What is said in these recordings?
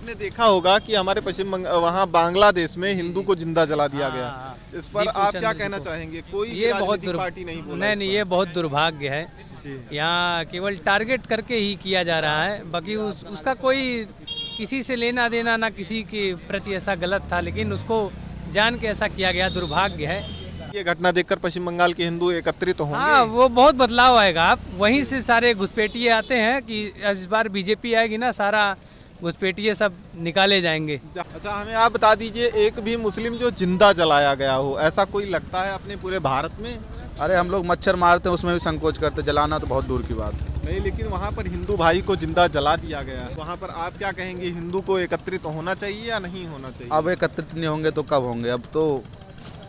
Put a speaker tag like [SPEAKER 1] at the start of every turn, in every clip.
[SPEAKER 1] आपने देखा होगा कि हमारे वहाँ बांग्लादेश में हिंदू को जिंदा जला दिया
[SPEAKER 2] हाँ,
[SPEAKER 1] गया।
[SPEAKER 2] हाँ,
[SPEAKER 1] इस पर
[SPEAKER 2] दीपू
[SPEAKER 1] आप क्या
[SPEAKER 2] चंद्र जी
[SPEAKER 1] कहना
[SPEAKER 2] को।
[SPEAKER 1] चाहेंगे? कोई भी
[SPEAKER 2] ये बहुत
[SPEAKER 1] राजनीतिक पार्टी नहीं बोला
[SPEAKER 2] नहीं
[SPEAKER 1] इस
[SPEAKER 2] नहीं,
[SPEAKER 1] पर।
[SPEAKER 2] ये बहुत दुर्भाग्य है।
[SPEAKER 1] जी
[SPEAKER 2] यहाँ केवल टारगेट करके ही किया जा रहा है, बाकी उसका कोई किसी से लेना देना ना किसी के प्रति ऐसा गलत था, लेकिन उसको जान के ऐसा किया गया, दुर्भाग्य है।
[SPEAKER 1] ये घटना देखकर पश्चिम बंगाल के हिंदू एकत्रित होंगे।
[SPEAKER 2] हाँ, वो बहुत बदलाव आएगा। आप वहीं से सारे घुसपैठिए आते हैं कि इस बार बीजेपी आएगी ना, सारा घुसपैठिए सब निकाले जाएंगे।
[SPEAKER 1] अच्छा, हमें आप बता दीजिए, एक भी मुस्लिम जो जिंदा जलाया गया हो ऐसा कोई लगता है अपने पूरे भारत में?
[SPEAKER 3] अरे हम लोग मच्छर मारते हैं उसमें भी संकोच करते, जलाना तो बहुत दूर की बात है।
[SPEAKER 1] नहीं, लेकिन वहाँ पर हिंदू भाई को जिंदा जला दिया गया है। वहाँ पर आप क्या कहेंगे, हिंदू को एकत्रित होना चाहिए या नहीं होना चाहिए?
[SPEAKER 3] अब एकत्रित नहीं होंगे तो कब होंगे? अब तो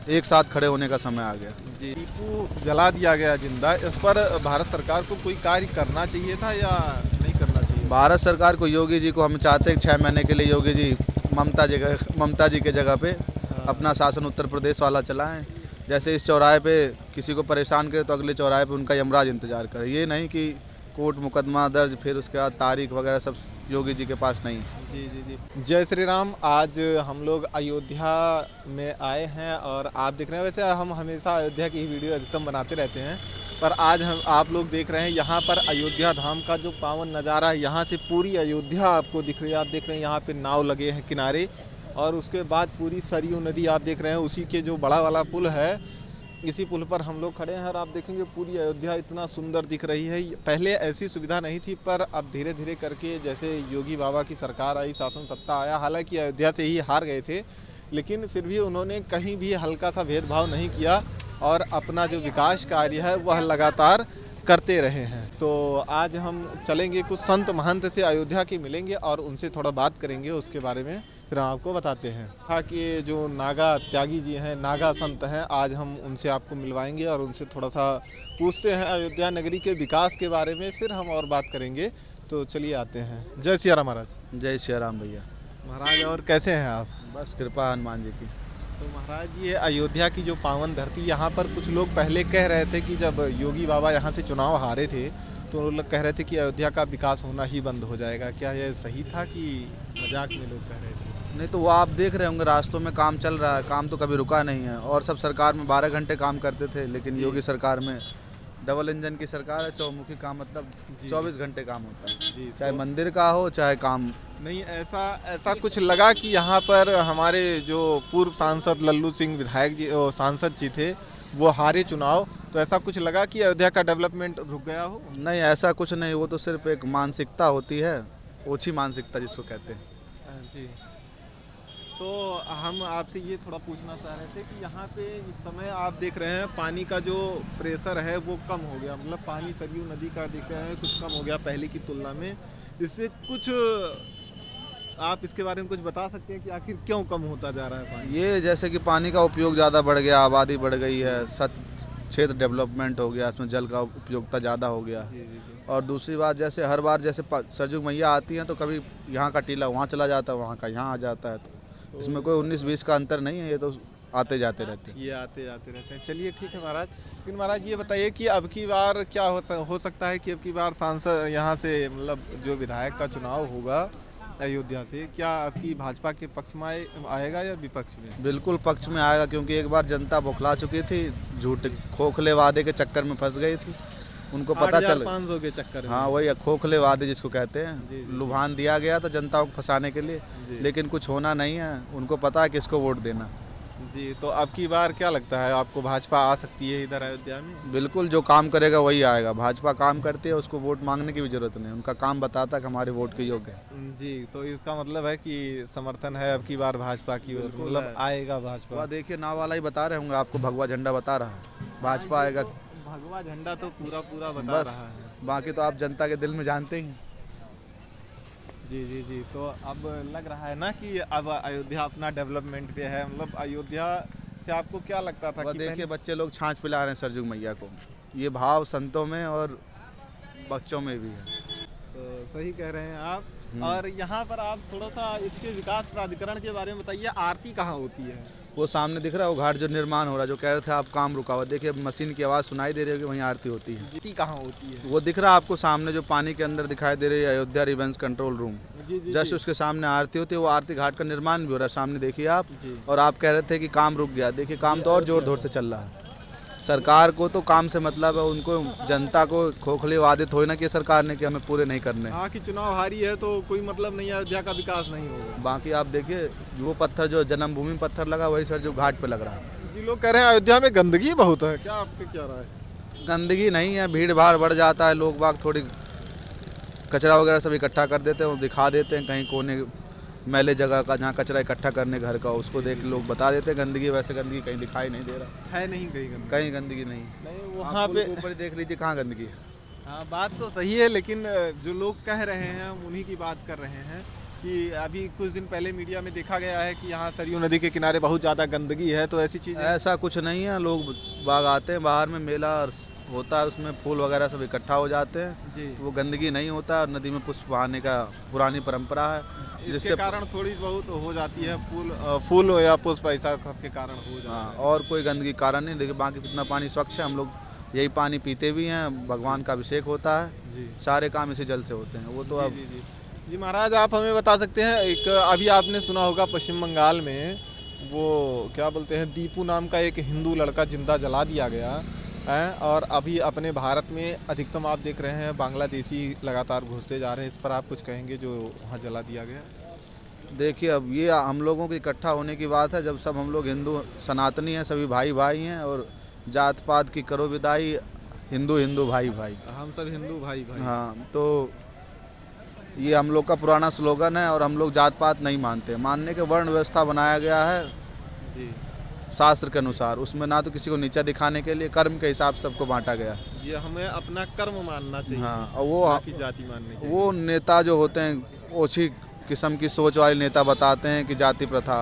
[SPEAKER 3] एक साथ खड़े होने का समय आ गया।
[SPEAKER 1] जी, टीपू जला दिया गया जिंदा, इस पर भारत सरकार को कोई कार्य करना चाहिए था या नहीं करना चाहिए?
[SPEAKER 3] भारत सरकार को, योगी जी को हम चाहते हैं 6 महीने के लिए योगी जी ममता जी के जगह पे अपना शासन उत्तर प्रदेश वाला चलाएं। जैसे इस चौराहे पे किसी को परेशान करे तो अगले चौराहे पे उनका यमराज इंतजार करे। ये नहीं कि कोर्ट मुकदमा दर्ज, फिर उसके बाद तारीख वगैरह सब योगी जी के पास नहीं है।
[SPEAKER 1] जी जी जी, जय श्री राम। आज हम लोग अयोध्या में आए हैं और आप देख रहे हैं, वैसे हम हमेशा अयोध्या की ही वीडियो अधिकतम बनाते रहते हैं, पर आज हम आप लोग देख रहे हैं यहाँ पर अयोध्या धाम का जो पावन नज़ारा है। यहाँ से पूरी अयोध्या आपको दिख रही है। आप देख रहे हैं यहाँ पे नाव लगे हैं किनारे, और उसके बाद पूरी सरयू नदी आप देख रहे हैं, उसी के जो बड़ा वाला पुल है, इसी पुल पर हम लोग खड़े हैं और आप देखेंगे पूरी अयोध्या इतना सुंदर दिख रही है। पहले ऐसी सुविधा नहीं थी, पर अब धीरे धीरे करके जैसे योगी बाबा की सरकार आई, शासन सत्ता आया, हालांकि अयोध्या से ही हार गए थे, लेकिन फिर भी उन्होंने कहीं भी हल्का सा भेदभाव नहीं किया और अपना जो विकास कार्य है वह लगातार करते रहे हैं। तो आज हम चलेंगे, कुछ संत महंत से अयोध्या के मिलेंगे और उनसे थोड़ा बात करेंगे उसके बारे में, फिर हम आपको बताते हैं। हाँ, कि जो नागा त्यागी जी हैं, नागा संत हैं, आज हम उनसे आपको मिलवाएंगे और उनसे थोड़ा सा पूछते हैं अयोध्या नगरी के विकास के बारे में, फिर हम और बात करेंगे। तो चलिए आते हैं। जय सिया राम महाराज।
[SPEAKER 3] जय श्री राम भैया।
[SPEAKER 1] महाराज, और कैसे हैं आप?
[SPEAKER 3] बस कृपा हनुमान जी की।
[SPEAKER 1] तो महाराज, ये अयोध्या की जो पावन धरती, यहाँ पर कुछ लोग पहले कह रहे थे कि जब योगी बाबा यहाँ से चुनाव हारे थे तो लोग कह रहे थे कि अयोध्या का विकास होना ही बंद हो जाएगा। क्या यह सही था कि मजाक में लोग कह रहे थे?
[SPEAKER 3] नहीं तो वो आप देख रहे होंगे, रास्तों में काम चल रहा है, काम तो कभी रुका नहीं है। और सब सरकार में 12 घंटे काम करते थे, लेकिन योगी सरकार में डबल इंजन की सरकार है, चौमुखी काम, मतलब 24 घंटे काम होता है।
[SPEAKER 1] जी,
[SPEAKER 3] चाहे
[SPEAKER 1] तो
[SPEAKER 3] मंदिर का हो चाहे काम।
[SPEAKER 1] नहीं, ऐसा कुछ लगा कि यहाँ पर हमारे जो पूर्व सांसद लल्लू सिंह विधायक जी, सांसद जी थे, वो हारे चुनाव, तो ऐसा कुछ लगा कि अयोध्या का डेवलपमेंट रुक गया हो?
[SPEAKER 3] नहीं, ऐसा कुछ नहीं, वो तो सिर्फ एक मानसिकता होती है, ओछी मानसिकता जिसको कहते हैं।
[SPEAKER 1] जी, तो हम आपसे ये थोड़ा पूछना चाह रहे थे कि यहाँ पे इस समय आप देख रहे हैं पानी का जो प्रेशर है वो कम हो गया, मतलब पानी सरयू नदी का दिख रहा है कुछ कम हो गया पहले की तुलना में। इससे कुछ आप इसके बारे में कुछ बता सकते हैं कि आखिर क्यों कम होता जा रहा है पानी?
[SPEAKER 3] ये जैसे कि पानी का उपयोग ज़्यादा बढ़ गया, आबादी बढ़ गई है, क्षेत्र डेवलपमेंट हो गया, इसमें जल का उपयोगिता ज़्यादा हो गया।
[SPEAKER 1] जी जी जी।
[SPEAKER 3] और दूसरी बात, जैसे हर बार जैसे सरजू मैया आती हैं तो कभी यहाँ का टीला वहाँ चला जाता है, वहाँ का यहाँ आ जाता है, तो इसमें कोई 19-20 का अंतर नहीं है, ये तो आते जाते रहते हैं।
[SPEAKER 1] ये आते जाते रहते हैं। चलिए ठीक है महाराज। लेकिन महाराज ये बताइए कि अब की बार क्या हो सकता है कि अब की बार सांसद यहाँ से, मतलब जो विधायक का चुनाव होगा अयोध्या से, क्या आपकी भाजपा के पक्ष में आएगा या विपक्ष में?
[SPEAKER 3] बिल्कुल पक्ष में आएगा, क्योंकि एक बार जनता बौखला चुकी थी, झूठे खोखले वादे के चक्कर में फंस गई थी। उनको पता चल
[SPEAKER 1] 500 के चक्कर में।
[SPEAKER 3] हाँ, वही खोखले वादे जिसको कहते
[SPEAKER 1] जी,
[SPEAKER 3] हैं,
[SPEAKER 1] जी।
[SPEAKER 3] लुभान दिया गया था जनता को फंसाने के लिए,
[SPEAKER 1] जी।
[SPEAKER 3] लेकिन कुछ होना नहीं है। उनको पता है किसको वोट देना।
[SPEAKER 1] जी, तो अब की बार क्या लगता है आपको, भाजपा आ सकती है इधर अयोध्या में?
[SPEAKER 3] बिल्कुल, जो काम करेगा वही आएगा। भाजपा काम करती है, उसको वोट मांगने की भी जरूरत नहीं, उनका काम बताता है कि हमारे वोट के योग्य है।
[SPEAKER 1] जी, तो इसका मतलब है कि समर्थन है अब की बार भाजपा की ओर,
[SPEAKER 3] बिल्कुल
[SPEAKER 1] मतलब
[SPEAKER 3] है।
[SPEAKER 1] आएगा भाजपा।
[SPEAKER 3] वह देखिए, नाव वाला ही बता रहे होंगे आपको, भगवा झंडा बता रहा है, भाजपा आएगा।
[SPEAKER 1] भगवा झंडा तो पूरा बता
[SPEAKER 3] बस,
[SPEAKER 1] रहा है।
[SPEAKER 3] बाकी तो आप जनता के दिल में जानते ही हैं।
[SPEAKER 1] जी जी जी, तो अब लग रहा है ना कि अब अयोध्या अपना डेवलपमेंट पे है, मतलब अयोध्या से आपको क्या लगता था
[SPEAKER 3] वह
[SPEAKER 1] कि
[SPEAKER 3] देखिए, बच्चे लोग छाछ पिला रहे हैं सरजू मैया को। ये भाव संतों में और बच्चों में भी है।
[SPEAKER 1] तो सही कह रहे हैं आप। और यहाँ पर आप थोड़ा सा इसके विकास प्राधिकरण के बारे में बताइए, आरती कहाँ होती है?
[SPEAKER 3] वो सामने दिख रहा है, वो घाट जो निर्माण हो रहा है, जो कह रहे थे आप काम रुका हुआ, देखिए मशीन की आवाज़ सुनाई दे रही है कि वहीं आरती होती है।
[SPEAKER 1] आरती कहाँ होती है?
[SPEAKER 3] वो दिख रहा है आपको सामने, जो पानी के अंदर दिखाई दे रही है, अयोध्या रिवेंस कंट्रोल रूम,
[SPEAKER 1] जी जी
[SPEAKER 3] जस्ट
[SPEAKER 1] जी।
[SPEAKER 3] उसके सामने आरती होती है। वो आरती घाट का निर्माण भी हो रहा है, सामने देखिए आप।
[SPEAKER 1] जी।
[SPEAKER 3] और आप कह रहे थे कि काम रुक गया, देखिए काम तो और जोर शोर से चल रहा है। सरकार को तो काम से मतलब है, उनको जनता को खोखले वादे थोड़ी ना कि सरकार ने कि हमें पूरे नहीं करने।
[SPEAKER 1] हाँ कि चुनाव हारी है तो कोई मतलब नहीं है, अयोध्या का विकास नहीं होगा।
[SPEAKER 3] बाकी आप देखिए वो पत्थर जो जन्मभूमि पत्थर लगा, वही सर जो घाट पे लग रहा है।
[SPEAKER 1] जी, लोग कह रहे हैं अयोध्या में गंदगी बहुत है, क्या आपके क्या राय है?
[SPEAKER 3] गंदगी नहीं है, भीड़ भाड़ बढ़ जाता है, लोग बाग थोड़ी कचरा वगैरह सब इकट्ठा कर देते हैं, वो दिखा देते हैं कहीं कोने मैले जगह का, जहाँ कचरा इकट्ठा करने घर का, उसको देख लोग बता देते हैं गंदगी। वैसे गंदगी कहीं दिखाई नहीं दे रहा
[SPEAKER 1] है नहीं कहीं गंदगी?
[SPEAKER 3] कहीं गंदगी नहीं।
[SPEAKER 1] नहीं वहाँ पे
[SPEAKER 3] ऊपर देख लीजिए कहाँ गंदगी है।
[SPEAKER 1] हाँ बात तो सही है, लेकिन जो लोग कह रहे हैं हम उन्हीं की बात कर रहे हैं कि अभी कुछ दिन पहले मीडिया में देखा गया है कि यहाँ सरयू नदी के किनारे बहुत ज़्यादा गंदगी है, तो ऐसी चीज़
[SPEAKER 3] ऐसा कुछ नहीं है, लोग बाग आते हैं, बाहर में मेला होता है, उसमें फूल वगैरह सब इकट्ठा हो जाते हैं,
[SPEAKER 1] जी।
[SPEAKER 3] वो गंदगी नहीं होता है। और नदी में पुष्प बहाने का पुरानी परंपरा है,
[SPEAKER 1] इसके कारण थोड़ी बहुत हो जाती है, फूल या पुष्प ऐसा के कारण हो जाता
[SPEAKER 3] हाँ,
[SPEAKER 1] है।
[SPEAKER 3] और कोई गंदगी कारण नहीं। देखिए बाकी कितना पानी स्वच्छ है, हम लोग यही पानी पीते भी हैं, भगवान का अभिषेक होता है,
[SPEAKER 1] जी
[SPEAKER 3] सारे काम इसी जल से होते हैं। वो तो अब
[SPEAKER 1] जी जी जी महाराज, आप हमें बता सकते हैं, एक अभी आपने सुना होगा पश्चिम बंगाल में वो क्या बोलते हैं, दीपू नाम का एक हिंदू लड़का जिंदा जला दिया गया है, और अभी अपने भारत में अधिकतम आप देख रहे हैं बांग्लादेशी लगातार घुसते जा रहे हैं। इस पर आप कुछ कहेंगे जो वहाँ जला दिया गया?
[SPEAKER 3] देखिए अब ये हम लोगों के इकट्ठा होने की बात है, जब सब हम लोग हिंदू सनातनी हैं, सभी भाई भाई हैं, और जात पात की करो विदाई, हिंदू हिंदू भाई भाई,
[SPEAKER 1] हम सब हिंदू भाई भाई।
[SPEAKER 3] हाँ, तो ये हम लोग का पुराना स्लोगन है, और हम लोग जात पात नहीं मानते। मानने के वर्ण व्यवस्था बनाया गया है
[SPEAKER 1] जी
[SPEAKER 3] शास्त्र के अनुसार, उसमें ना तो किसी को नीचा दिखाने के लिए, कर्म के हिसाब से सबको बांटा गया।
[SPEAKER 1] ये हमें अपना कर्म मानना चाहिए,
[SPEAKER 3] हाँ, और वो
[SPEAKER 1] ना कि जाति माननी चाहिए।
[SPEAKER 3] वो नेता जो होते हैं ओछी किस्म की सोच वाले नेता बताते हैं कि जाति प्रथा,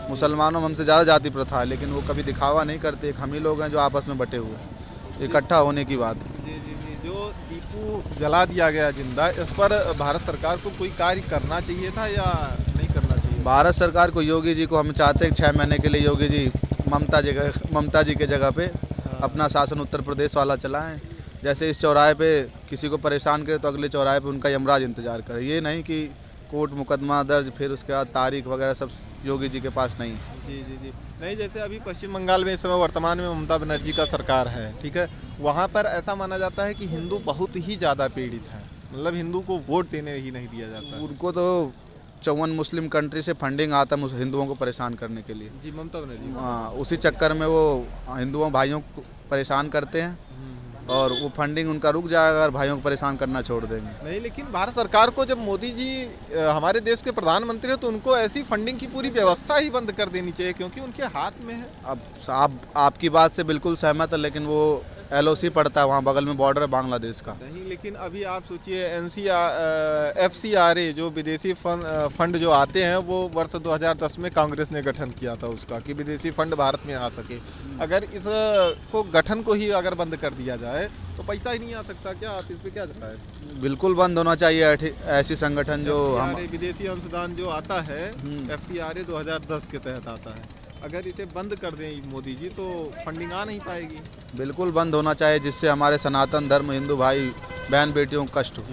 [SPEAKER 3] मुसलमानों में हमसे ज़्यादा जाति प्रथा है, लेकिन वो कभी दिखावा नहीं करते। एक हम ही लोग हैं जो आपस में बटे हुए, इकट्ठा होने की बात।
[SPEAKER 1] जी जी जी, जो दीपू जला दिया गया जिंदा, इस पर भारत सरकार को कोई कार्य करना चाहिए था या नहीं करना चाहिए?
[SPEAKER 3] भारत सरकार को, योगी जी को हम चाहते हैं 6 महीने के लिए योगी जी ममता जी के जगह पे अपना शासन उत्तर प्रदेश वाला चलाएं। जैसे इस चौराहे पे किसी को परेशान करे तो अगले चौराहे पे उनका यमराज इंतजार करे। ये नहीं कि कोर्ट मुकदमा दर्ज, फिर उसके बाद तारीख वगैरह सब योगी जी के पास नहीं है।
[SPEAKER 1] जी जी जी नहीं, जैसे अभी पश्चिम बंगाल में इस समय वर्तमान में ममता बनर्जी का सरकार है, ठीक है, वहाँ पर ऐसा माना जाता है कि हिंदू बहुत ही ज़्यादा पीड़ित है, मतलब हिंदू को वोट देने ही नहीं दिया जाता।
[SPEAKER 3] उनको तो 54 मुस्लिम कंट्री से फंडिंग आता है हिंदुओं को परेशान करने के लिए।
[SPEAKER 1] जी, ममता बनर्जी।
[SPEAKER 3] हाँ, उसी चक्कर में वो हिंदुओं भाइयों को परेशान करते हैं, और वो फंडिंग उनका रुक जाएगा अगर भाइयों को परेशान करना छोड़ देंगे।
[SPEAKER 1] नहीं, लेकिन भारत सरकार को, जब मोदी जी हमारे देश के प्रधानमंत्री है, तो उनको ऐसी फंडिंग की पूरी व्यवस्था ही बंद कर देनी चाहिए, क्योंकि उनके हाथ में है।
[SPEAKER 3] अब आपकी बात से बिल्कुल सहमत है, लेकिन वो LOC पड़ता है, वहाँ बगल में बॉर्डर है बांग्लादेश का।
[SPEAKER 1] नहीं, लेकिन अभी आप सोचिए FCRA जो विदेशी फंड जो आते हैं, वो वर्ष 2010 में कांग्रेस ने गठन किया था उसका, कि विदेशी फंड भारत में आ सके। अगर इस को गठन को ही अगर बंद कर दिया जाए तो पैसा ही नहीं आ सकता क्या? आप इस पे क्या कहता है?
[SPEAKER 3] बिल्कुल बंद होना चाहिए ऐसी संगठन जो
[SPEAKER 1] विदेशी अंशदान जो आता है, FCRA 2010 के तहत आता है, अगर इसे बंद कर दें मोदी जी तो फंडिंग आ नहीं पाएगी।
[SPEAKER 3] बिल्कुल बंद होना चाहिए, जिससे हमारे सनातन धर्म हिंदू भाई बहन बेटियों को कष्ट हो।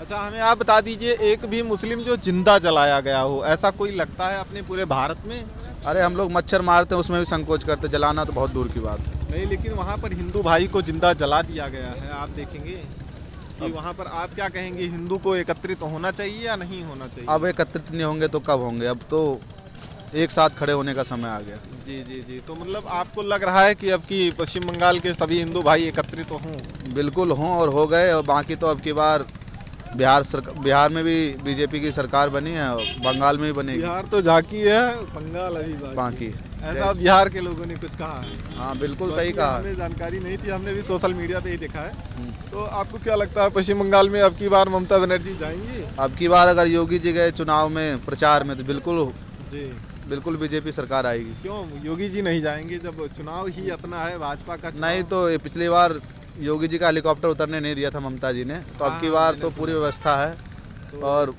[SPEAKER 1] अच्छा, हमें आप बता दीजिए, एक भी मुस्लिम जो जिंदा जलाया गया हो, ऐसा कोई लगता है अपने पूरे भारत में?
[SPEAKER 3] अरे हम लोग मच्छर मारते हैं, उसमें भी संकोच करते, जलाना तो बहुत दूर की बात है।
[SPEAKER 1] नहीं, लेकिन वहाँ पर हिंदू भाई को जिंदा जला दिया गया है, आप देखेंगे कि वहाँ पर आप क्या कहेंगे, हिंदू को एकत्रित होना चाहिए या नहीं होना चाहिए?
[SPEAKER 3] अब एकत्रित नहीं होंगे तो कब होंगे? अब तो एक साथ खड़े होने का समय आ गया।
[SPEAKER 1] जी जी जी, तो मतलब आपको लग रहा है कि अब की पश्चिम बंगाल के सभी हिंदू भाई एकत्रित तो हों?
[SPEAKER 3] बिल्कुल हों, और हो गए। और बाकी तो अब की बार बिहार में भी बीजेपी की सरकार बनी है, और बंगाल में भी बनेगी।
[SPEAKER 1] बिहार तो झांकी है, बंगाल अभी
[SPEAKER 3] बाकी
[SPEAKER 1] ऐसा बिहार के लोगों ने कुछ कहा है।
[SPEAKER 3] हाँ, बिल्कुल सही कहा।
[SPEAKER 1] हमें जानकारी नहीं थी, हमने भी सोशल मीडिया पे ही देखा है। तो आपको क्या लगता है, पश्चिम बंगाल में अब की बार ममता बनर्जी जाएंगी?
[SPEAKER 3] अब की बार अगर योगी जी गए चुनाव में प्रचार में, तो बिल्कुल बीजेपी सरकार आएगी।
[SPEAKER 1] क्यों योगी जी नहीं जाएंगे जब चुनाव ही अपना है भाजपा का?
[SPEAKER 3] नहीं तो पिछली बार योगी जी का हेलीकॉप्टर उतरने नहीं दिया था ममता जी ने, तो अब की बार तो पूरी व्यवस्था है, और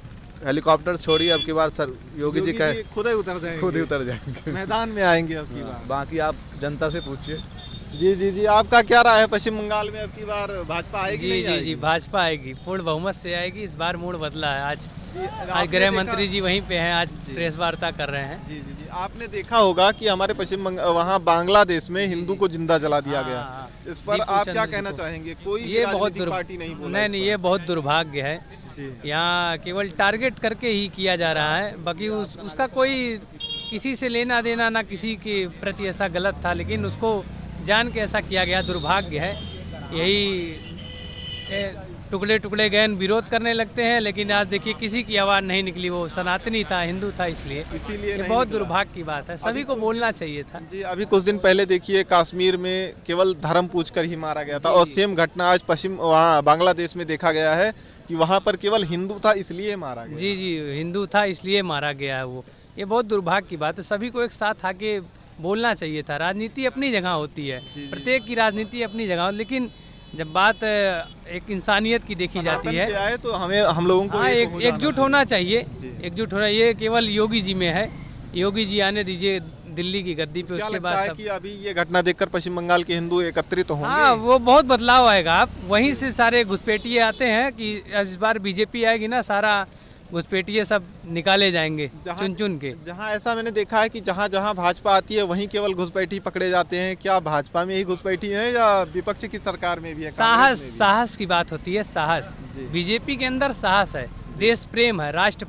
[SPEAKER 3] हेलीकॉप्टर छोड़िए, अब की बार सर योगी जी का
[SPEAKER 1] खुद ही उतर जाएंगे,
[SPEAKER 3] खुद ही उतर जाएंगे।
[SPEAKER 1] मैदान में आएंगे अब की बार।
[SPEAKER 3] बाकी आप जनता से पूछिए।
[SPEAKER 1] जी जी जी, आपका क्या राय है पश्चिम बंगाल में अब की बार भाजपा आएगी
[SPEAKER 2] जी
[SPEAKER 1] नहीं
[SPEAKER 2] जी
[SPEAKER 1] आएगी?
[SPEAKER 2] जी, भाजपा आएगी, पूर्ण बहुमत से आएगी। इस बार मूड बदला है। आज
[SPEAKER 1] जी,
[SPEAKER 2] आज
[SPEAKER 1] आपने
[SPEAKER 2] गृह
[SPEAKER 1] देखा-
[SPEAKER 2] मंत्री जी वहीं पे हैं, आज
[SPEAKER 1] जी।
[SPEAKER 2] प्रेस वार्ता कर रहे हैं।
[SPEAKER 1] जी जी जी, आपने देखा होगा कि हमारे वहाँ बांग्लादेश में हिंदू को जिंदा जला दिया
[SPEAKER 2] हाँ,
[SPEAKER 1] गया।
[SPEAKER 2] हाँ,
[SPEAKER 1] इस पर
[SPEAKER 2] दीपू
[SPEAKER 1] आप क्या
[SPEAKER 2] चंद्र जी
[SPEAKER 1] कहना
[SPEAKER 2] को।
[SPEAKER 1] चाहेंगे? कोई भी
[SPEAKER 2] ये बहुत
[SPEAKER 1] राजनीतिक पार्टी नहीं बोला
[SPEAKER 2] नहीं
[SPEAKER 1] इस
[SPEAKER 2] नहीं,
[SPEAKER 1] पर।
[SPEAKER 2] ये बहुत दुर्भाग्य है।
[SPEAKER 1] जी
[SPEAKER 2] यहाँ केवल टारगेट करके ही किया जा रहा है, बाकी उसका कोई किसी से लेना देना ना किसी के प्रति ऐसा गलत था, लेकिन उसको जान के ऐसा किया गया, दुर्भाग्य है। यही टुकड़े टुकड़े गए विरोध करने लगते हैं, लेकिन आज देखिए किसी की आवाज़ नहीं निकली। वो सनातनी था, हिंदू था, इसलिए
[SPEAKER 1] इसीलिए
[SPEAKER 2] ये
[SPEAKER 1] नहीं
[SPEAKER 2] बहुत
[SPEAKER 1] निकला।
[SPEAKER 2] दुर्भाग्य की बात है। सभी को बोलना चाहिए था।
[SPEAKER 1] जी, अभी कुछ दिन पहले देखिए कश्मीर में केवल धर्म पूछकर ही मारा गया था,
[SPEAKER 2] जी।
[SPEAKER 1] और सेम घटना आज वहाँ बांग्लादेश में देखा गया है कि वहाँ पर केवल हिंदू था इसलिए मारा गया।
[SPEAKER 2] जी जी, हिंदू था इसलिए मारा गया है वो। ये बहुत दुर्भाग्य की बात है। सभी को एक साथ आके बोलना चाहिए था। राजनीति अपनी जगह होती है,
[SPEAKER 1] जी।
[SPEAKER 2] प्रत्येक की राजनीति अपनी जगह, लेकिन जब बात एक इंसानियत की देखी जाती
[SPEAKER 1] सनातन
[SPEAKER 2] है,
[SPEAKER 1] पे आए तो हम लोगों को
[SPEAKER 2] हाँ,
[SPEAKER 1] एक हो जाना
[SPEAKER 2] एकजुट होना चाहिए।
[SPEAKER 1] जी।
[SPEAKER 2] एकजुट होना, ये केवल योगी जी में है। योगी जी आने दीजिए दिल्ली की गद्दी पे,
[SPEAKER 1] क्या
[SPEAKER 2] उसके
[SPEAKER 1] लगता
[SPEAKER 2] बाद
[SPEAKER 1] है
[SPEAKER 2] सब।
[SPEAKER 1] कि अभी ये घटना देखकर पश्चिम बंगाल के हिंदू एकत्रित होंगे?
[SPEAKER 2] हाँ, वो बहुत बदलाव आएगा। आप वहीं से सारे घुसपैठिए आते हैं कि इस बार बीजेपी आएगी ना, सारा घुसपैठिए सब निकाले जाएंगे चुन चुन के।
[SPEAKER 1] जहाँ ऐसा मैंने देखा है कि जहाँ जहाँ भाजपा आती है वहीं केवल घुसपैठी पकड़े जाते हैं। क्या भाजपा में ही घुसपैठी है या विपक्ष की सरकार में भी है?
[SPEAKER 2] साहस
[SPEAKER 1] कांग्रेस में भी?
[SPEAKER 2] साहस की बात होती है, साहस।
[SPEAKER 1] जी।
[SPEAKER 2] बीजेपी के अंदर साहस है, देश प्रेम है, राष्ट्र